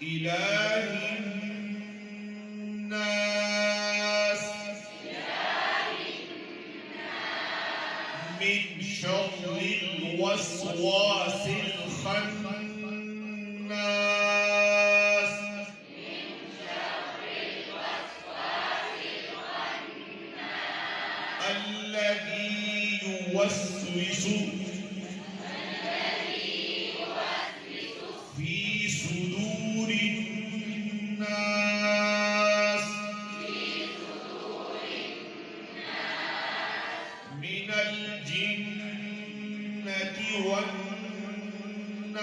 إله الناس من شر الوسواس الخناس الذي يوسوس في صدور الناس من الجنة والناس.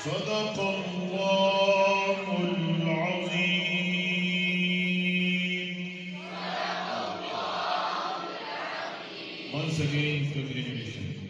صدق الله العظيم. Once again, congratulations.